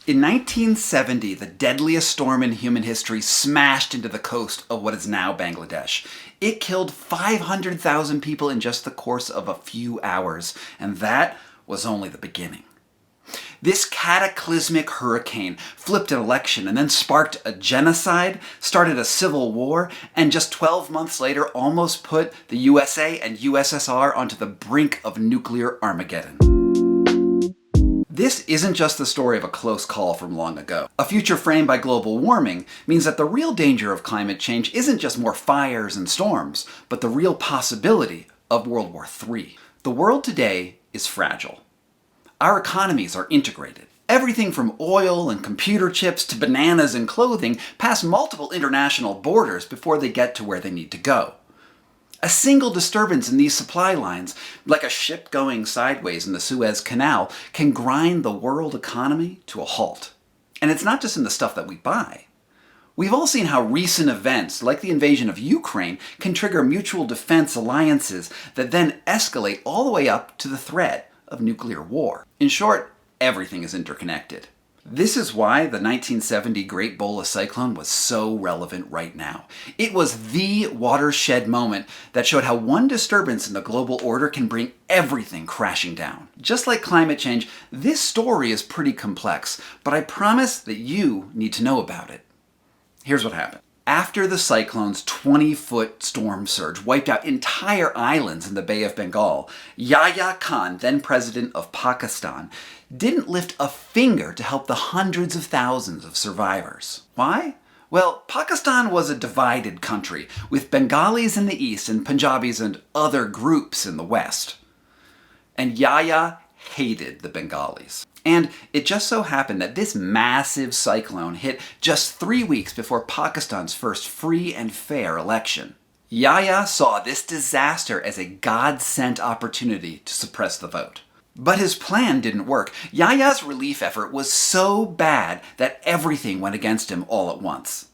In 1970, the deadliest storm in human history smashed into the coast of what is now Bangladesh. It killed 500,000 people in just the course of a few hours, and that was only the beginning. This cataclysmic hurricane flipped an election and then sparked a genocide, started a civil war, and just 12 months later almost put the USA and USSR onto the brink of nuclear Armageddon. This isn't just the story of a close call from long ago. A future framed by global warming means that the real danger of climate change isn't just more fires and storms, but the real possibility of World War III. The world today is fragile. Our economies are integrated. Everything from oil and computer chips to bananas and clothing pass multiple international borders before they get to where they need to go. A single disturbance in these supply lines, like a ship going sideways in the Suez Canal, can grind the world economy to a halt. And it's not just in the stuff that we buy. We've all seen how recent events, like the invasion of Ukraine, can trigger mutual defense alliances that then escalate all the way up to the threat of nuclear war. In short, everything is interconnected. This is why the 1970 Great Bola Cyclone was so relevant right now. It was the watershed moment that showed how one disturbance in the global order can bring everything crashing down. Just like climate change, this story is pretty complex, but I promise that you need to know about it. Here's what happened. After the cyclone's 20-foot storm surge wiped out entire islands in the Bay of Bengal, Yahya Khan, then president of Pakistan, didn't lift a finger to help the hundreds of thousands of survivors. Why? Well, Pakistan was a divided country, with Bengalis in the east and Punjabis and other groups in the west. And Yahya hated the Bengalis. And it just so happened that this massive cyclone hit just 3 weeks before Pakistan's first free and fair election. Yahya saw this disaster as a God-sent opportunity to suppress the vote. But his plan didn't work. Yahya's relief effort was so bad that everything went against him all at once.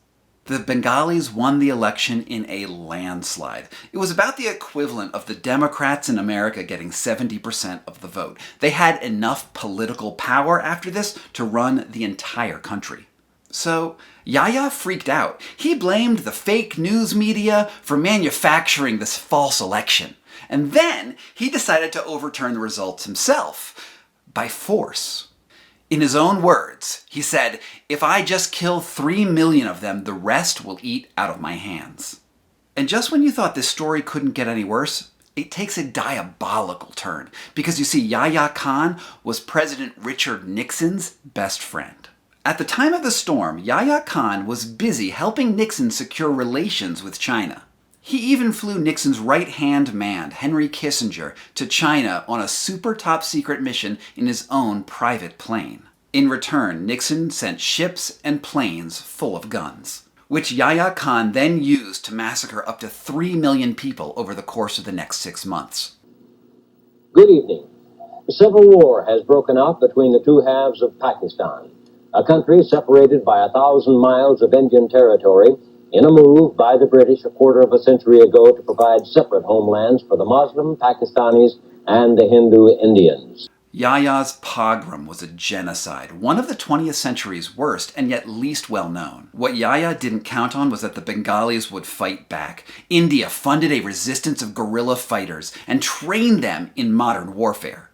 The Bengalis won the election in a landslide. It was about the equivalent of the Democrats in America getting 70% of the vote. They had enough political power after this to run the entire country. So Yahya freaked out. He blamed the fake news media for manufacturing this false election. And then he decided to overturn the results himself by force. In his own words, he said, "If I just kill 3 million of them, the rest will eat out of my hands." And just when you thought this story couldn't get any worse, it takes a diabolical turn. Because you see, Yahya Khan was President Richard Nixon's best friend. At the time of the storm, Yahya Khan was busy helping Nixon secure relations with China. He even flew Nixon's right-hand man, Henry Kissinger, to China on a super top-secret mission in his own private plane. In return, Nixon sent ships and planes full of guns, which Yahya Khan then used to massacre up to 3 million people over the course of the next 6 months. Good evening. A civil war has broken out between the two halves of Pakistan, a country separated by 1,000 miles of Indian territory, in a move by the British a quarter of a century ago to provide separate homelands for the Muslim Pakistanis and the Hindu Indians. Yahya's pogrom was a genocide, one of the 20th century's worst and yet least well known. What Yahya didn't count on was that the Bengalis would fight back. India funded a resistance of guerrilla fighters and trained them in modern warfare.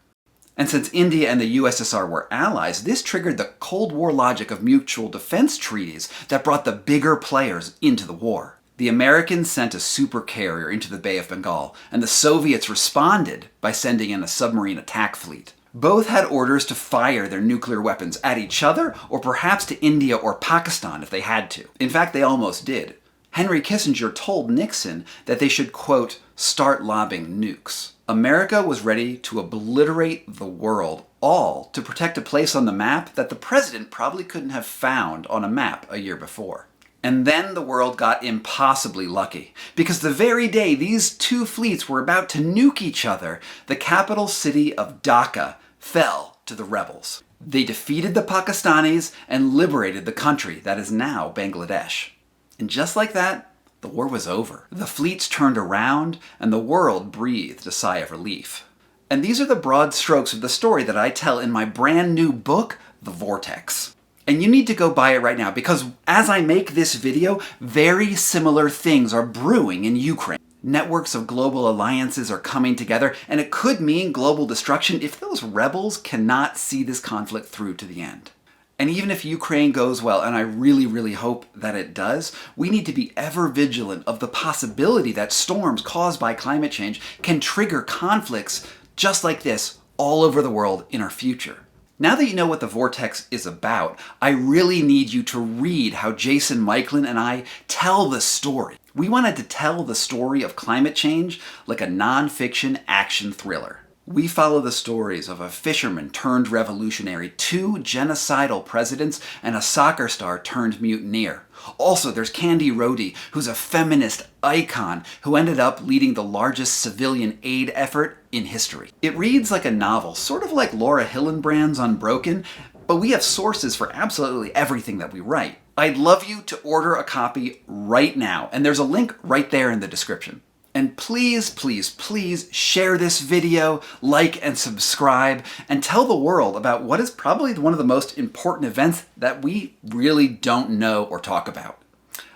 And since India and the USSR were allies, this triggered the Cold War logic of mutual defense treaties that brought the bigger players into the war. The Americans sent a supercarrier into the Bay of Bengal, and the Soviets responded by sending in a submarine attack fleet. Both had orders to fire their nuclear weapons at each other, or perhaps to India or Pakistan if they had to. In fact, they almost did. Henry Kissinger told Nixon that they should, quote, start lobbing nukes. America was ready to obliterate the world, all to protect a place on the map that the president probably couldn't have found on a map a year before. And then the world got impossibly lucky, because the very day these two fleets were about to nuke each other, the capital city of Dacca fell to the rebels. They defeated the Pakistanis and liberated the country that is now Bangladesh. And just like that, the war was over. The fleets turned around, and the world breathed a sigh of relief. And these are the broad strokes of the story that I tell in my brand new book, The Vortex. And you need to go buy it right now because as I make this video, very similar things are brewing in Ukraine. Networks of global alliances are coming together, and it could mean global destruction if those rebels cannot see this conflict through to the end. And even if Ukraine goes well, and I really, really hope that it does, we need to be ever vigilant of the possibility that storms caused by climate change can trigger conflicts just like this all over the world in our future. Now that you know what the Vortex is about, I really need you to read how Jason Michelin and I tell the story. We wanted to tell the story of climate change like a non-fiction action thriller. We follow the stories of a fisherman turned revolutionary, 2 genocidal presidents, and a soccer star turned mutineer. Also, there's Candy Rohde, who's a feminist icon who ended up leading the largest civilian aid effort in history. It reads like a novel, sort of like Laura Hillenbrand's Unbroken, but we have sources for absolutely everything that we write. I'd love you to order a copy right now, and there's a link right there in the description. And please, please, please share this video, like and subscribe, and tell the world about what is probably one of the most important events that we really don't know or talk about.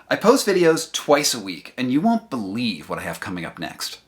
I post videos twice a week, and you won't believe what I have coming up next.